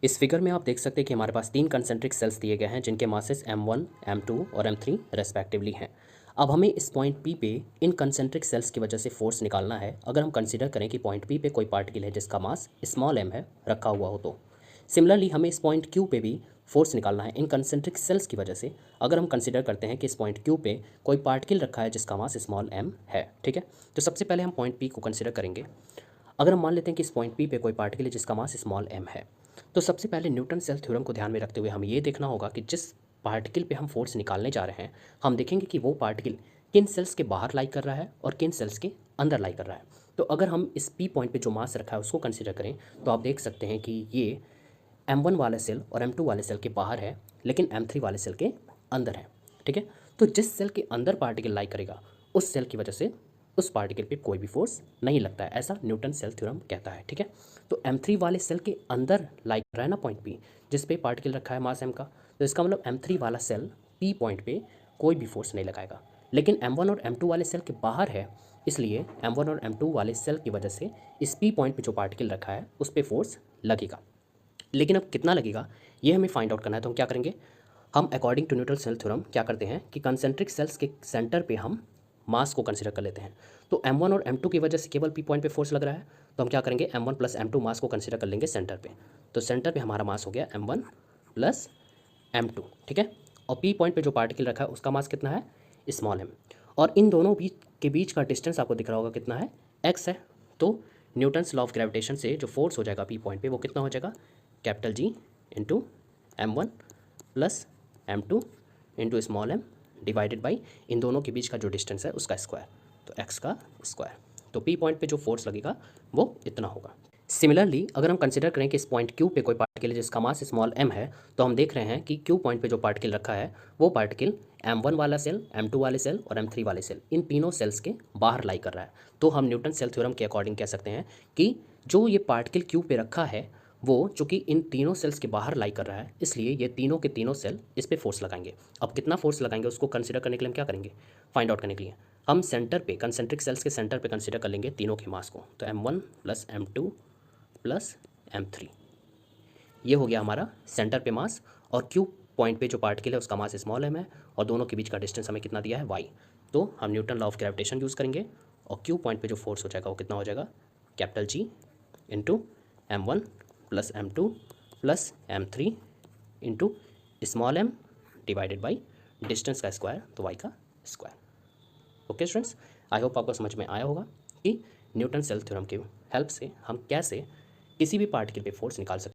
इस फिगर में आप देख सकते हैं कि हमारे पास 3 कंसेंट्रिक सेल्स दिए गए हैं जिनके मासेस m1, m2 और m3 रेस्पेक्टिवली हैं। अब हमें इस पॉइंट P पे इन कंसेंट्रिक सेल्स की वजह से फोर्स निकालना है। अगर हम कंसीडर करें कि पॉइंट P पे कोई पार्टिकल है जिसका मास स्मॉल m है रखा हुआ हो तो सिमिलरली हमें इस पॉइंट Q पे भी फोर्स निकालना है इन कंसेंट्रिक सेल्स की वजह से। अगर हम कंसीडर करते हैं कि इस पॉइंट Q पे कोई पार्टिकल रखा है जिसका मास स्मॉल m है, ठीक है। तो सबसे पहले हम पॉइंट P को कंसीडर करेंगे। अगर हम मान लेते हैं कि इस पॉइंट P पे कोई पार्टिकल है जिसका मास स्मॉल m है, तो सबसे पहले न्यूटन सेल थ्योरम को ध्यान में रखते हुए हमें ये देखना होगा कि जिस पार्टिकल पे हम फोर्स निकालने जा रहे हैं, हम देखेंगे कि वो पार्टिकल किन सेल्स के बाहर लाई कर रहा है और किन सेल्स के अंदर लाई कर रहा है। तो अगर हम इस P पॉइंट पे जो मास रखा है उसको कंसीडर करें तो आप देख सकते हैं कि ये m1 वाले सेल और m2 वाले सेल के बाहर है, लेकिन m3 वाले सेल के अंदर है, ठीक है। तो जिस सेल के अंदर पार्टिकल लाई करेगा उस सेल की वजह से उस पार्टिकल पे कोई भी फोर्स नहीं लगता है, ऐसा न्यूटन सेल थ्योरम कहता है, ठीक है। तो m3 वाले सेल के अंदर लाई कर रहा है ना पॉइंट P, जिस पे पार्टिकल रखा है मास m का, तो इसका मतलब m3 वाला सेल P पॉइंट पे कोई भी फोर्स नहीं लगाएगा। लेकिन m1 और m2 वाले सेल के बाहर है, इसलिए m1 और m2 वाले सेल की वजह से इस P पॉइंट पे जो पार्टिकल रखा है उस पर फोर्स लगेगा। लेकिन अब कितना लगेगा ये हमें फाइंड आउट करना है। तो हम क्या करेंगे, हम अकॉर्डिंग टू न्यूटन सेल थ्योरम क्या करते हैं कि कंसेंट्रिक सेल्स के सेंटर पे हम मास को कंसीडर कर लेते हैं। तो m1 और m2 की वजह से केवल P पॉइंट पे फोर्स लग रहा है, तो हम क्या करेंगे m1 प्लस m2 मास को कंसीडर कर लेंगे सेंटर पे। तो सेंटर पे हमारा मास हो गया m1 प्लस m2, ठीक है। और P पॉइंट पे जो पार्टिकल रखा है उसका मास कितना है, स्मॉल m। और इन दोनों के बीच का डिस्टेंस आपको दिख रहा होगा कितना है, x है। तो न्यूटन्स लॉ ऑफ ग्रेविटेशन से जो फोर्स हो जाएगा P पॉइंट पे वो कितना हो जाएगा, capital G into m1 plus m2 into small m divided by इन दोनों के बीच का जो डिस्टेंस है उसका स्क्वायर, तो x का स्क्वायर। तो P पॉइंट पे जो फोर्स लगेगा वो इतना होगा। सिमिलरली अगर हम कंसिडर करें कि इस पॉइंट Q पे कोई पार्टिकल है जिसका मास स्मॉल m है, तो हम देख रहे हैं कि Q पॉइंट पे जो पार्टिकल रखा है वो पार्टिकल m1 वाला सेल, m2 वाले सेल और m3 वाले सेल, इन तीनों सेल्स के बाहर लाई कर रहा है। तो हम न्यूटन सेल थ्योरम के अकॉर्डिंग कह सकते हैं कि जो ये पार्टिकल Q पे रखा है वो चूंकि इन तीनों सेल्स के बाहर लाई कर रहा है, इसलिए ये तीनों के तीनों सेल इस पे फोर्स लगाएंगे। अब कितना फोर्स लगाएंगे उसको कंसीडर करने के लिए हम क्या करेंगे, फाइंड आउट करने के लिए हम सेंटर पे कंसेंट्रिक सेल्स के सेंटर पे कंसीडर कर लेंगे तीनों के मास को। तो m1 plus m2 plus m3, ये हो गया हमारा सेंटर पे मास। और Q पॉइंट पे जो पार्टिकल है उसका मास स्मॉल m है और दोनों के बीच का डिस्टेंस हमें कितना दिया है, y। तो हम Newton law of gravitation use करेंगे और Q पॉइंट पे जो फोर्स हो जाएगा वो कितना हो जाएगा, capital G into m1 plus m2 plus m3 into small m divided by distance का स्क्वायर, तो y का square. Okay students, I hope आपको समझ में आया होगा कि न्यूटन सेल थ्योरम की हेल्प से हम कैसे किसी भी पार्टिकल पे फोर्स निकाल सकते हैं।